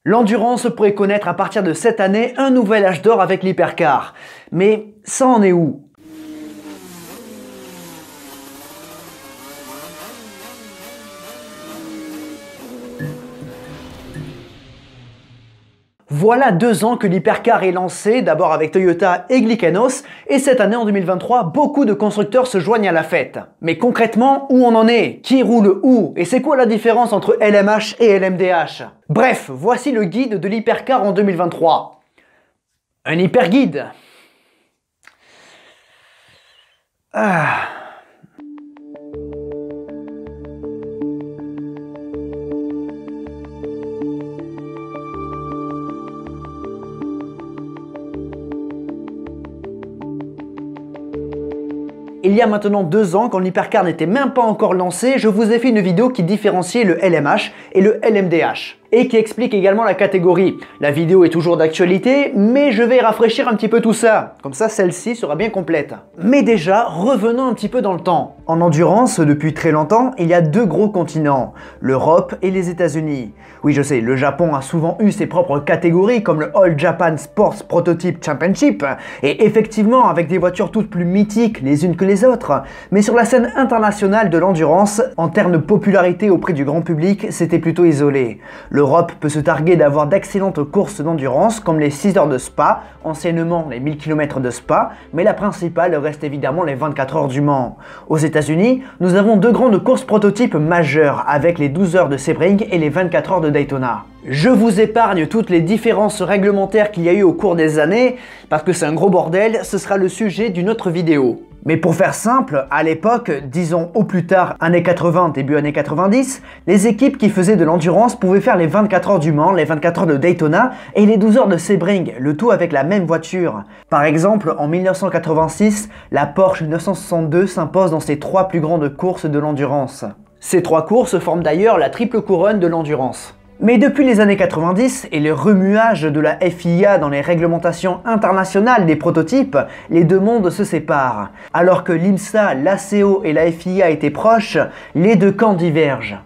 L'endurance pourrait connaître à partir de cette année un nouvel âge d'or avec l'hypercar. Mais ça en est où? Voilà 2 ans que l'hypercar est lancé, d'abord avec Toyota et Glickenhaus, et cette année en 2023, beaucoup de constructeurs se joignent à la fête. Mais concrètement, où on en est? Qui roule où? Et c'est quoi la différence entre LMH et LMDH? Bref, voici le guide de l'hypercar en 2023. Un hyperguide. Il y a maintenant 2 ans, quand l'hypercar n'était même pas encore lancé, je vous ai fait une vidéo qui différenciait le LMH et le LMDH. Et qui explique également la catégorie. La vidéo est toujours d'actualité, mais je vais rafraîchir un petit peu tout ça. Comme ça, celle-ci sera bien complète. Mais déjà, revenons un petit peu dans le temps. En endurance, depuis très longtemps, il y a 2 gros continents, l'Europe et les États-Unis. Oui, je sais, le Japon a souvent eu ses propres catégories, comme le All Japan Sports Prototype Championship, et effectivement avec des voitures toutes plus mythiques les unes que les autres. Mais sur la scène internationale de l'endurance, en termes de popularité auprès du grand public, c'était plutôt isolé. L'Europe peut se targuer d'avoir d'excellentes courses d'endurance comme les 6 heures de Spa, anciennement les 1000 km de Spa, mais la principale reste évidemment les 24 heures du Mans. Aux États-Unis, nous avons 2 grandes courses prototypes majeures avec les 12 heures de Sebring et les 24 heures de Daytona. Je vous épargne toutes les différences réglementaires qu'il y a eu au cours des années, parce que c'est un gros bordel, ce sera le sujet d'une autre vidéo. Mais pour faire simple, à l'époque, disons au plus tard années 80, début années 90, les équipes qui faisaient de l'endurance pouvaient faire les 24 heures du Mans, les 24 heures de Daytona et les 12 heures de Sebring, le tout avec la même voiture. Par exemple, en 1986, la Porsche 962 s'impose dans ces 3 plus grandes courses de l'endurance. Ces 3 courses forment d'ailleurs la triple couronne de l'endurance. Mais depuis les années 90 et le remuage de la FIA dans les réglementations internationales des prototypes, les 2 mondes se séparent. Alors que l'IMSA, l'ACO et la FIA étaient proches, les 2 camps divergent.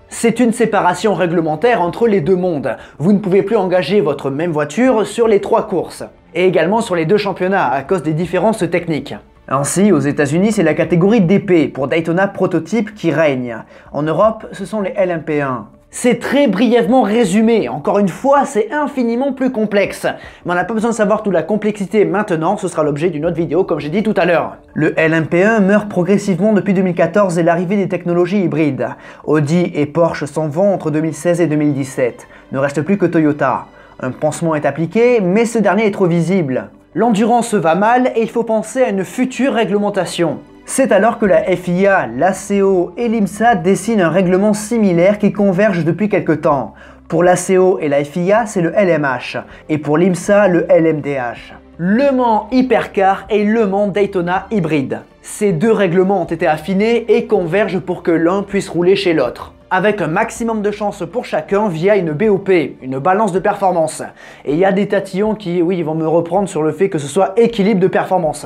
C'est une séparation réglementaire entre les 2 mondes. Vous ne pouvez plus engager votre même voiture sur les 3 courses. Et également sur les 2 championnats à cause des différences techniques. Ainsi, aux États-Unis, c'est la catégorie DP pour Daytona Prototype qui règne. En Europe, ce sont les LMP1. C'est très brièvement résumé, encore une fois c'est infiniment plus complexe. Mais on n'a pas besoin de savoir toute la complexité maintenant, ce sera l'objet d'une autre vidéo comme j'ai dit tout à l'heure. Le LMP1 meurt progressivement depuis 2014 et l'arrivée des technologies hybrides. Audi et Porsche s'en vont entre 2016 et 2017. Ne reste plus que Toyota. Un pansement est appliqué, mais ce dernier est trop visible. L'endurance va mal et il faut penser à une future réglementation. C'est alors que la FIA, l'ACO et l'IMSA dessinent un règlement similaire qui converge depuis quelque temps. Pour l'ACO et la FIA, c'est le LMH, et pour l'IMSA, le LMDH. Le Mans Hypercar et le Mans Daytona hybride. Ces 2 règlements ont été affinés et convergent pour que l'un puisse rouler chez l'autre, avec un maximum de chances pour chacun via une BOP, une balance de performance. Et il y a des tatillons qui, oui, vont me reprendre sur le fait que ce soit équilibre de performance.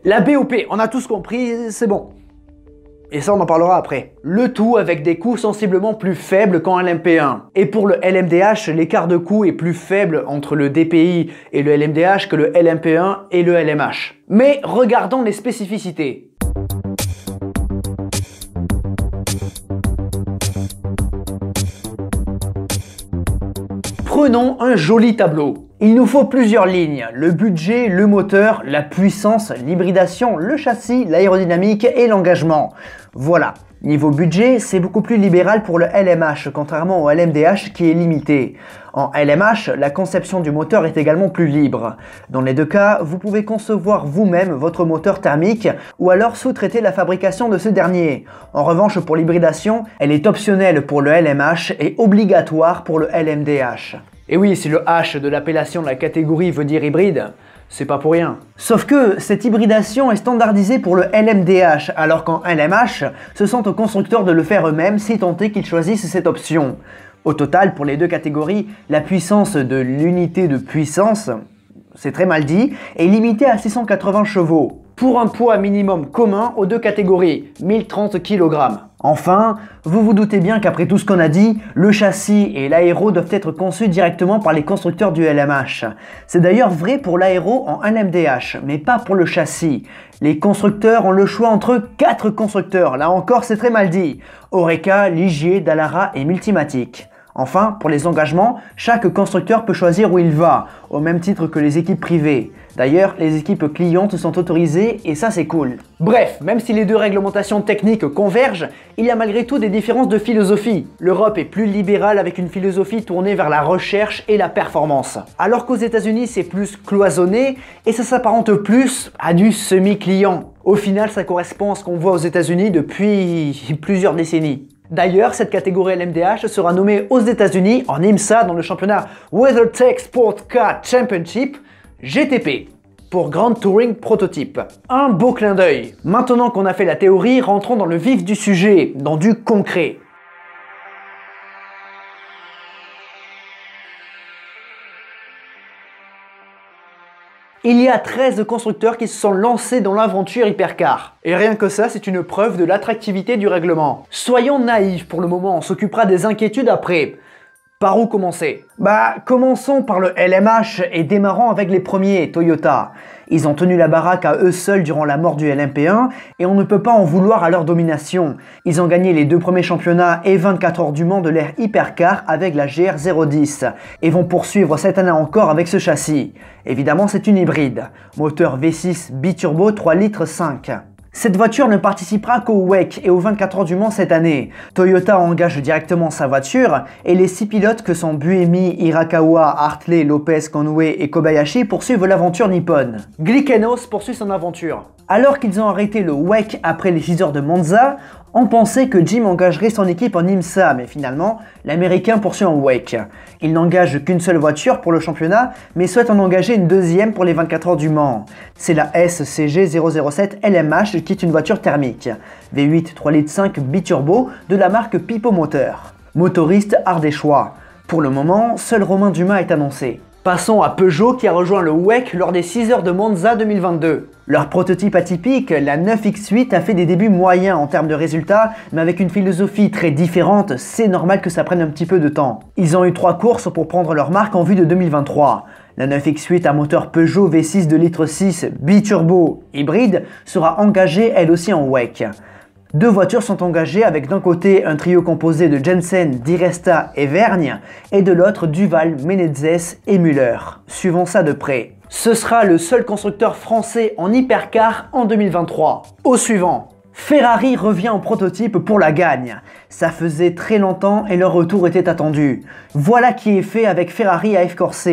La BOP, on a tous compris, c'est bon. Et ça, on en parlera après. Le tout avec des coûts sensiblement plus faibles qu'en LMP1. Et pour le LMDH, l'écart de coût est plus faible entre le DPI et le LMDH que le LMP1 et le LMH. Mais regardons les spécificités. Prenons un joli tableau. Il nous faut plusieurs lignes, le budget, le moteur, la puissance, l'hybridation, le châssis, l'aérodynamique et l'engagement. Voilà. Niveau budget, c'est beaucoup plus libéral pour le LMH, contrairement au LMDH qui est limité. En LMH, la conception du moteur est également plus libre. Dans les 2 cas, vous pouvez concevoir vous-même votre moteur thermique ou alors sous-traiter la fabrication de ce dernier. En revanche, pour l'hybridation, elle est optionnelle pour le LMH et obligatoire pour le LMDH. Et oui, si le H de l'appellation de la catégorie veut dire hybride, c'est pas pour rien. Sauf que cette hybridation est standardisée pour le LMDH, alors qu'en LMH, ce sont aux constructeurs de le faire eux-mêmes si tant est qu'ils choisissent cette option. Au total, pour les 2 catégories, la puissance de l'unité de puissance, c'est très mal dit, est limitée à 680 chevaux. pour un poids minimum commun aux deux catégories, 1030 kg. Enfin, vous vous doutez bien qu'après tout ce qu'on a dit, le châssis et l'aéro doivent être conçus directement par les constructeurs du LMH. C'est d'ailleurs vrai pour l'aéro en LMDH, mais pas pour le châssis. Les constructeurs ont le choix entre 4 constructeurs, là encore c'est très mal dit. Oreca, Ligier, Dallara et Multimatic. Enfin, pour les engagements, chaque constructeur peut choisir où il va, au même titre que les équipes privées. D'ailleurs, les équipes clientes sont autorisées et ça c'est cool. Bref, même si les deux réglementations techniques convergent, il y a malgré tout des différences de philosophie. L'Europe est plus libérale avec une philosophie tournée vers la recherche et la performance. Alors qu'aux États-Unis c'est plus cloisonné et ça s'apparente plus à du semi-client. Au final, ça correspond à ce qu'on voit aux États-Unis depuis plusieurs décennies. D'ailleurs, cette catégorie LMDH sera nommée aux États-Unis en IMSA dans le championnat WeatherTech Sport Car Championship GTP pour Grand Touring Prototype. Un beau clin d'œil. Maintenant qu'on a fait la théorie, rentrons dans le vif du sujet, dans du concret. Il y a 13 constructeurs qui se sont lancés dans l'aventure hypercar. Et rien que ça, c'est une preuve de l'attractivité du règlement. Soyons naïfs pour le moment, on s'occupera des inquiétudes après. Par où commencer? Commençons par le LMH et démarrons avec les premiers, Toyota. Ils ont tenu la baraque à eux seuls durant la mort du LMP1 et on ne peut pas en vouloir à leur domination. Ils ont gagné les 2 premiers championnats et 24 heures du Mans de l'ère hypercar avec la GR010 et vont poursuivre cette année encore avec ce châssis. Évidemment, c'est une hybride. Moteur V6 biturbo 3 litres 5. Cette voiture ne participera qu'au WEC et aux 24 heures du Mans cette année. Toyota engage directement sa voiture et les 6 pilotes que sont Buemi, Hirakawa, Hartley, Lopez, Conway et Kobayashi poursuivent l'aventure nippone. Glickenhaus poursuit son aventure. Alors qu'ils ont arrêté le WEC après les 6 heures de Monza, on pensait que Jim engagerait son équipe en IMSA, mais finalement, l'Américain poursuit en WEC. Il n'engage qu'une seule voiture pour le championnat, mais souhaite en engager une deuxième pour les 24 heures du Mans. C'est la SCG 007 LMH qui est une voiture thermique. V8 3 litres 5 biturbo de la marque Pipo Moteur. Motoriste ardéchois. Pour le moment, seul Romain Dumas est annoncé. Passons à Peugeot qui a rejoint le WEC lors des 6 heures de Monza 2022. Leur prototype atypique, la 9X8, a fait des débuts moyens en termes de résultats, mais avec une philosophie très différente, c'est normal que ça prenne un petit peu de temps. Ils ont eu 3 courses pour prendre leur marque en vue de 2023. La 9X8 à moteur Peugeot V6 de litre 6 biturbo hybride sera engagée elle aussi en WEC. 2 voitures sont engagées avec d'un côté un trio composé de Jensen, Diresta et Vergne et de l'autre Duval, Menezes et Müller. Suivons ça de près. Ce sera le seul constructeur français en hypercar en 2023. Au suivant. Ferrari revient en prototype pour la gagne. Ça faisait très longtemps et leur retour était attendu. Voilà qui est fait avec Ferrari AF Corse.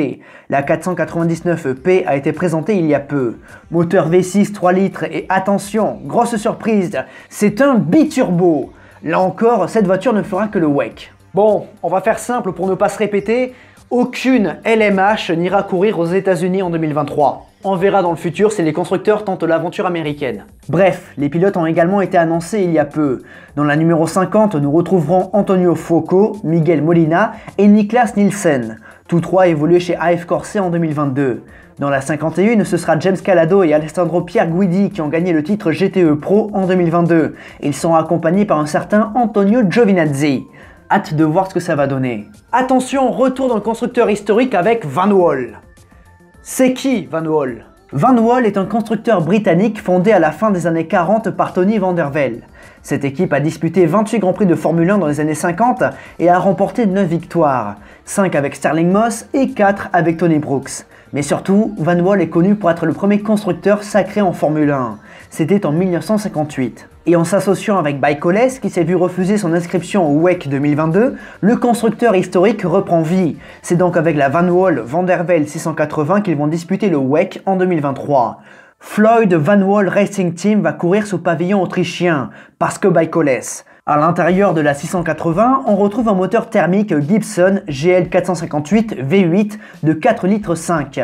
La 499P a été présentée il y a peu. Moteur V6 3 litres et attention, grosse surprise, c'est un biturbo. Là encore, cette voiture ne fera que le WEC. Bon, on va faire simple pour ne pas se répéter. Aucune LMH n'ira courir aux États-Unis en 2023. On verra dans le futur si les constructeurs tentent l'aventure américaine. Bref, les pilotes ont également été annoncés il y a peu. Dans la numéro 50, nous retrouverons Antonio Focco, Miguel Molina et Niklas Nielsen. Tous 3 évoluaient chez AF Corse en 2022. Dans la 51, ce sera James Calado et Alessandro Pierguidi qui ont gagné le titre GTE Pro en 2022. Ils sont accompagnés par un certain Antonio Giovinazzi. Hâte de voir ce que ça va donner. Attention, retour dans le constructeur historique avec Van Wall. C'est qui Van Wall? Van Wall est un constructeur britannique fondé à la fin des années 40 par Tony Van der Velde. Cette équipe a disputé 28 Grands Prix de Formule 1 dans les années 50 et a remporté 9 victoires, 5 avec Sterling Moss et 4 avec Tony Brooks. Mais surtout, Van Wall est connu pour être le premier constructeur sacré en Formule 1. C'était en 1958. Et en s'associant avec Baicoles, qui s'est vu refuser son inscription au WEC 2022, le constructeur historique reprend vie. C'est donc avec la Van Wall Van der Velde 680 qu'ils vont disputer le WEC en 2023. Floyd Van Wall Racing Team va courir sous pavillon autrichien, parce que Baicoles. À l'intérieur de la 680, on retrouve un moteur thermique Gibson GL458 V8 de 4 litres 5.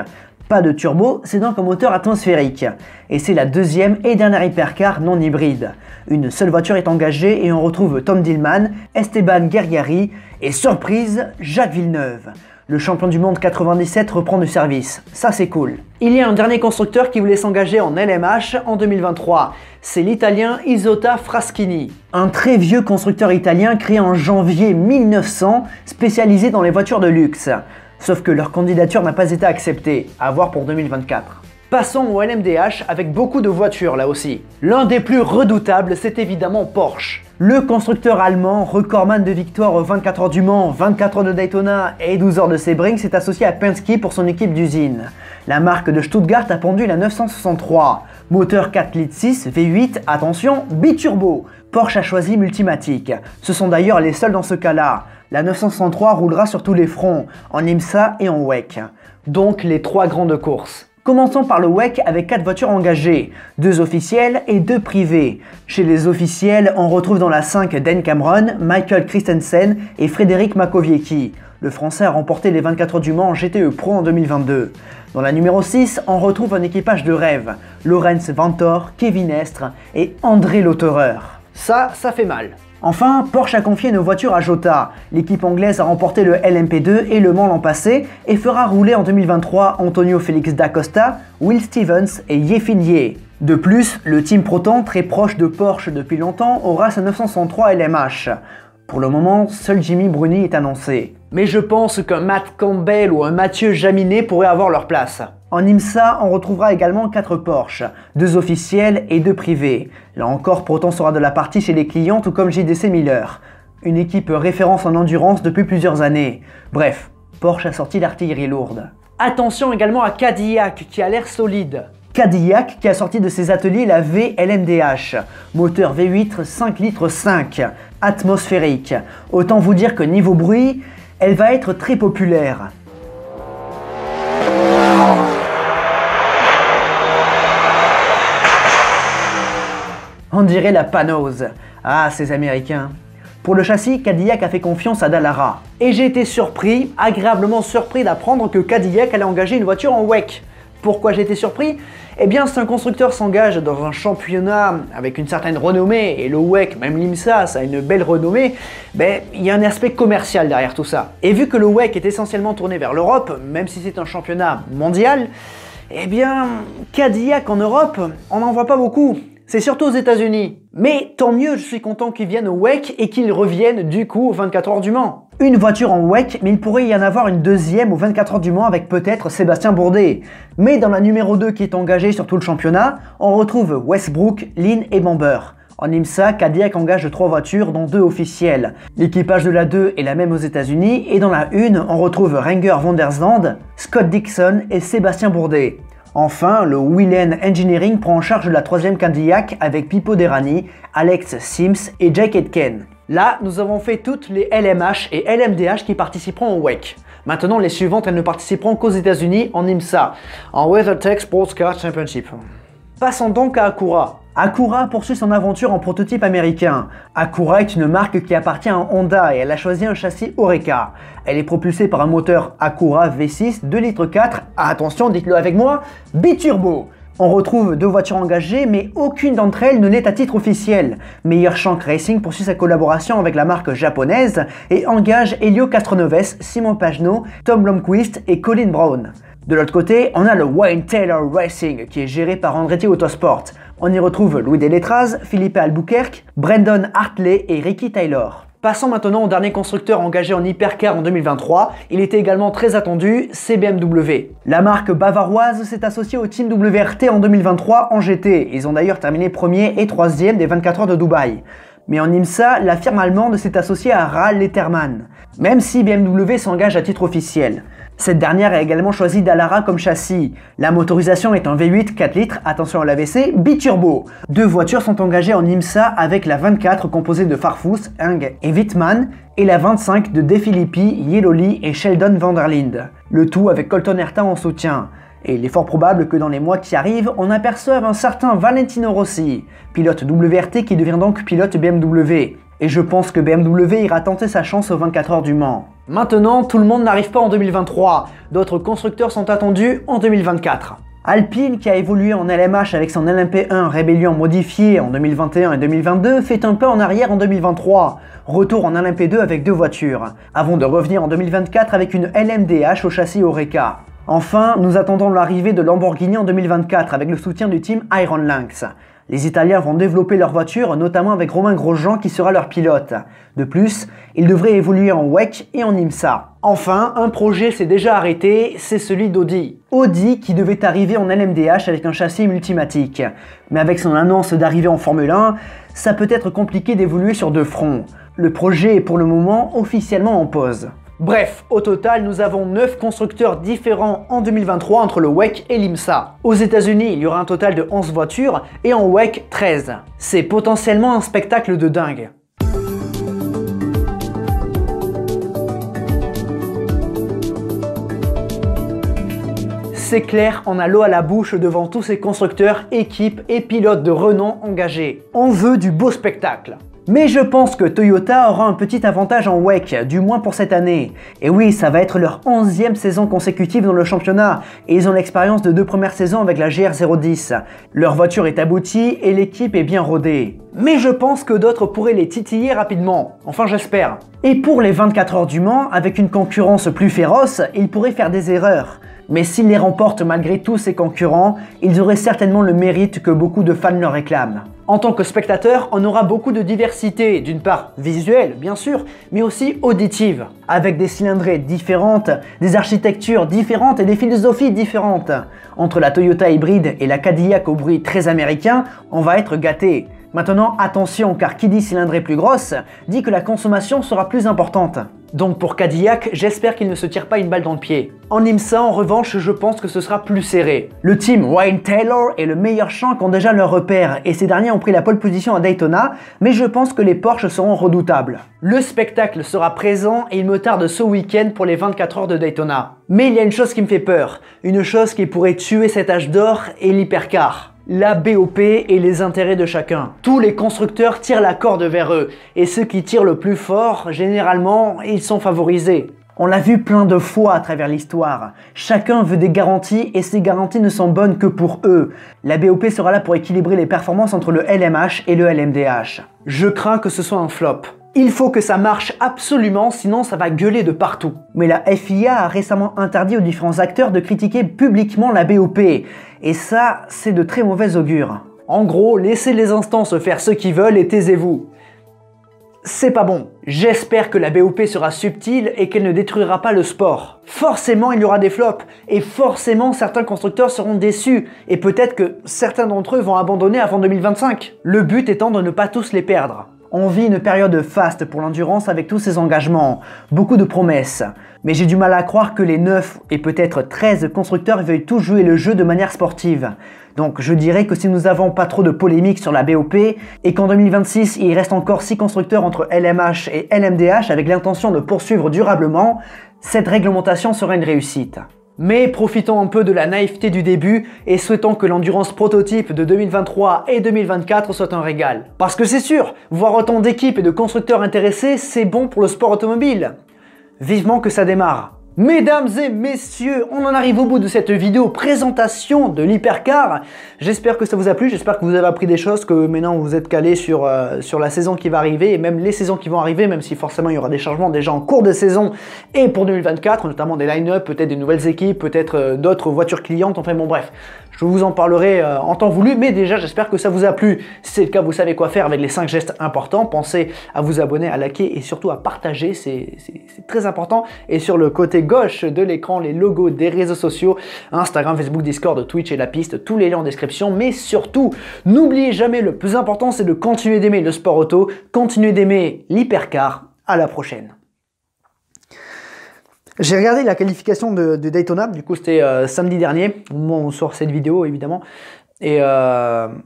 Pas de turbo, c'est donc un moteur atmosphérique. Et c'est la deuxième et dernière hypercar non hybride. Une seule voiture est engagée et on retrouve Tom Dillman, Esteban Guerrieri et surprise, Jacques Villeneuve. Le champion du monde 97 reprend du service, ça c'est cool. Il y a un dernier constructeur qui voulait s'engager en LMH en 2023, c'est l'italien Isotta Fraschini. Un très vieux constructeur italien créé en janvier 1900, spécialisé dans les voitures de luxe. Sauf que leur candidature n'a pas été acceptée, à voir pour 2024. Passons au LMDH avec beaucoup de voitures là aussi. L'un des plus redoutables, c'est évidemment Porsche. Le constructeur allemand, recordman de victoires aux 24 heures du Mans, 24 heures de Daytona et 12 heures de Sebring, s'est associé à Penske pour son équipe d'usine. La marque de Stuttgart a pondu la 963. Moteur 4 litres 6, V8, attention, biturbo. Porsche a choisi Multimatic. Ce sont d'ailleurs les seuls dans ce cas-là. La 963 roulera sur tous les fronts, en IMSA et en WEC. Donc les trois grandes courses. Commençons par le WEC avec 4 voitures engagées, 2 officielles et 2 privées. Chez les officiels, on retrouve dans la 5 Dan Cameron, Michael Christensen et Frédéric Makowiecki. Le français a remporté les 24 heures du Mans en GTE Pro en 2022. Dans la numéro 6, on retrouve un équipage de rêve, Lorenz Vanthoor, Kevin Estre et André Lauterer. Ça fait mal. Enfin, Porsche a confié une voiture à Jota. L'équipe anglaise a remporté le LMP2 et le Mans l'an passé et fera rouler en 2023 Antonio Félix da Costa, Will Stevens et Yefin Ye. De plus, le Team Proton, très proche de Porsche depuis longtemps, aura sa 963 LMH. Pour le moment, seul Jimmy Bruni est annoncé. Mais je pense qu'un Matt Campbell ou un Mathieu Jaminet pourraient avoir leur place. En IMSA, on retrouvera également 4 Porsche, 2 officiels et 2 privés. Là encore, Proton sera de la partie chez les clients, tout comme JDC Miller. Une équipe référence en endurance depuis plusieurs années. Bref, Porsche a sorti l'artillerie lourde. Attention également à Cadillac, qui a l'air solide. Cadillac qui a sorti de ses ateliers la V-LMDH, moteur V8 5 litres 5, atmosphérique. Autant vous dire que niveau bruit, elle va être très populaire. On dirait la Panose. Ah, ces Américains. Pour le châssis, Cadillac a fait confiance à Dallara. Et j'ai été surpris, agréablement surpris d'apprendre que Cadillac allait engager une voiture en WEC. Pourquoi j'ai été surpris? Eh bien, si un constructeur s'engage dans un championnat avec une certaine renommée, et le WEC, même l'IMSA, ça a une belle renommée, il y a un aspect commercial derrière tout ça. Et vu que le WEC est essentiellement tourné vers l'Europe, même si c'est un championnat mondial, eh bien, Cadillac en Europe, on n'en voit pas beaucoup. C'est surtout aux États-Unis. Mais tant mieux, je suis content qu'ils viennent au WEC et qu'ils reviennent du coup aux 24 heures du Mans. Une voiture en WEC, mais il pourrait y en avoir une deuxième aux 24 heures du Mans avec peut-être Sébastien Bourdet. Mais dans la numéro 2 qui est engagée sur tout le championnat, on retrouve Westbrook, Lynn et Bamber. En IMSA, Cadillac engage 3 voitures dont 2 officielles. L'équipage de la 2 est la même aux États-Unis et dans la 1, on retrouve Renger van der Zand, Scott Dixon et Sébastien Bourdet. Enfin, le Whelen Engineering prend en charge la 3e Cadillac avec Pipo Derani, Alex Sims et Jake Aitken. Là, nous avons fait toutes les LMH et LMDH qui participeront au WEC. Maintenant, les suivantes, elles ne participeront qu'aux États-Unis en IMSA, en WeatherTech Sports Car Championship. Passons donc à Acura. Acura poursuit son aventure en prototype américain. Acura est une marque qui appartient à Honda et elle a choisi un châssis Oreca. Elle est propulsée par un moteur Acura V6 2 litres 4, attention, dites-le avec moi, biturbo. On retrouve 2 voitures engagées, mais aucune d'entre elles ne l'est à titre officiel. Meilleur Shank Racing poursuit sa collaboration avec la marque japonaise et engage Helio Castroneves, Simon Pagenaud, Tom Blomqvist et Colin Brown. De l'autre côté, on a le Wayne Taylor Racing qui est géré par Andretti Autosport. On y retrouve Louis Deletraz, Philippe Albuquerque, Brandon Hartley et Ricky Taylor. Passons maintenant au dernier constructeur engagé en hypercar en 2023, il était également très attendu, c'est BMW. La marque bavaroise s'est associée au Team WRT en 2023 en GT, ils ont d'ailleurs terminé 1er et 3e des 24 heures de Dubaï. Mais en IMSA, la firme allemande s'est associée à Ral Letterman, même si BMW s'engage à titre officiel. Cette dernière a également choisi Dallara comme châssis. La motorisation est un V8 4 litres, attention à l'AVC, biturbo. 2 voitures sont engagées en IMSA avec la 24 composée de Farfus, Eng et Wittmann et la 25 de De Filippi, Yellow et Sheldon van der Linde. Le tout avec Colton Herta en soutien. Et il est fort probable que dans les mois qui arrivent, on aperçoive un certain Valentino Rossi, pilote WRT qui devient donc pilote BMW. Et je pense que BMW ira tenter sa chance aux 24 heures du Mans. Maintenant, tout le monde n'arrive pas en 2023, d'autres constructeurs sont attendus en 2024. Alpine, qui a évolué en LMH avec son LMP1 Rébellion modifié en 2021 et 2022, fait un pas en arrière en 2023. Retour en LMP2 avec 2 voitures, avant de revenir en 2024 avec une LMDH au châssis Oreca. Enfin, nous attendons l'arrivée de Lamborghini en 2024 avec le soutien du team Iron Lynx. Les Italiens vont développer leur voiture, notamment avec Romain Grosjean qui sera leur pilote. De plus, ils devraient évoluer en WEC et en IMSA. Enfin, un projet s'est déjà arrêté, c'est celui d'Audi. Audi qui devait arriver en LMDH avec un châssis multimatique. Mais avec son annonce d'arrivée en Formule 1, ça peut être compliqué d'évoluer sur 2 fronts. Le projet est pour le moment officiellement en pause. Bref, au total, nous avons 9 constructeurs différents en 2023 entre le WEC et l'IMSA. Aux États-Unis, il y aura un total de 11 voitures et en WEC 13. C'est potentiellement un spectacle de dingue. C'est clair, on a l'eau à la bouche devant tous ces constructeurs, équipes et pilotes de renom engagés. On veut du beau spectacle. Mais je pense que Toyota aura un petit avantage en WEC, du moins pour cette année. Et oui, ça va être leur 11e saison consécutive dans le championnat, et ils ont l'expérience de 2 premières saisons avec la GR010. Leur voiture est aboutie et l'équipe est bien rodée. Mais je pense que d'autres pourraient les titiller rapidement, enfin j'espère. Et pour les 24 heures du Mans, avec une concurrence plus féroce, ils pourraient faire des erreurs. Mais s'ils les remportent malgré tous ces concurrents, ils auraient certainement le mérite que beaucoup de fans leur réclament. En tant que spectateur, on aura beaucoup de diversité, d'une part visuelle bien sûr, mais aussi auditive, avec des cylindrées différentes, des architectures différentes et des philosophies différentes. Entre la Toyota hybride et la Cadillac au bruit très américain, on va être gâté. Maintenant attention, car qui dit cylindrée plus grosse, dit que la consommation sera plus importante. Donc pour Cadillac, j'espère qu'il ne se tire pas une balle dans le pied. En IMSA, en revanche, je pense que ce sera plus serré. Le team Wayne Taylor et le meilleur Shank ont déjà leur repère, et ces derniers ont pris la pole position à Daytona, mais je pense que les Porsche seront redoutables. Le spectacle sera présent et il me tarde ce week-end pour les 24 heures de Daytona. Mais il y a une chose qui me fait peur, une chose qui pourrait tuer cet âge d'or et l'hypercar. La BOP et les intérêts de chacun. Tous les constructeurs tirent la corde vers eux, et ceux qui tirent le plus fort, généralement, ils sont favorisés. On l'a vu plein de fois à travers l'histoire. Chacun veut des garanties et ces garanties ne sont bonnes que pour eux. La BOP sera là pour équilibrer les performances entre le LMH et le LMDH. Je crains que ce soit un flop. Il faut que ça marche absolument, sinon ça va gueuler de partout. Mais la FIA a récemment interdit aux différents acteurs de critiquer publiquement la BOP. Et ça, c'est de très mauvais augure. En gros, laissez les instances faire ce qu'ils veulent et taisez-vous. C'est pas bon. J'espère que la BOP sera subtile et qu'elle ne détruira pas le sport. Forcément, il y aura des flops. Et forcément, certains constructeurs seront déçus. Et peut-être que certains d'entre eux vont abandonner avant 2025. Le but étant de ne pas tous les perdre. On vit une période faste pour l'endurance avec tous ces engagements, beaucoup de promesses. Mais j'ai du mal à croire que les 9 et peut-être 13 constructeurs veuillent tous jouer le jeu de manière sportive. Donc je dirais que si nous n'avons pas trop de polémiques sur la BOP et qu'en 2026 il reste encore 6 constructeurs entre LMH et LMDH avec l'intention de poursuivre durablement, cette réglementation sera une réussite. Mais profitons un peu de la naïveté du début et souhaitons que l'endurance prototype de 2023 et 2024 soit un régal. Parce que c'est sûr, voir autant d'équipes et de constructeurs intéressés, c'est bon pour le sport automobile. Vivement que ça démarre. Mesdames et messieurs, on en arrive au bout de cette vidéo présentation de l'hypercar. J'espère que ça vous a plu, j'espère que vous avez appris des choses, que maintenant vous êtes calés sur la saison qui va arriver et même les saisons qui vont arriver, même si forcément il y aura des changements déjà en cours de saison et pour 2024, notamment des line-up, peut-être des nouvelles équipes, peut-être d'autres voitures clientes, enfin bon bref. Je vous en parlerai en temps voulu, mais déjà j'espère que ça vous a plu. Si c'est le cas, vous savez quoi faire avec les 5 gestes importants. Pensez à vous abonner, à liker et surtout à partager, c'est très important. Et sur le côté gauche de l'écran, les logos des réseaux sociaux, Instagram, Facebook, Discord, Twitch et la piste, tous les liens en description. Mais surtout, n'oubliez jamais, le plus important, c'est de continuer d'aimer le sport auto, continuer d'aimer l'hypercar. À la prochaine. J'ai regardé la qualification de Daytona, du coup c'était samedi dernier, au moment où on sort cette vidéo évidemment, et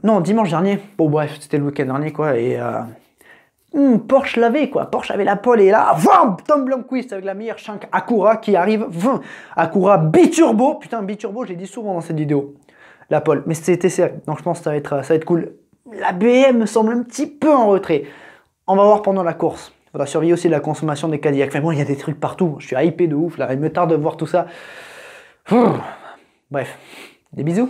non, dimanche dernier, bon bref, c'était le week-end dernier quoi, et Porsche l'avait quoi, Porsche avait la pole et là, Tom Blomqvist avec la meilleure Shank Acura qui arrive, Acura biturbo, putain biturbo j'ai dit souvent dans cette vidéo, la pole, mais c'était serré, donc je pense que ça va être cool. La BM me semble un petit peu en retrait, on va voir pendant la course. Il faudra surveiller aussi la consommation des Cadillacs. Enfin, moi, il y a des trucs partout. Je suis hypé de ouf, là. Il me tarde de voir tout ça. Bref. Des bisous.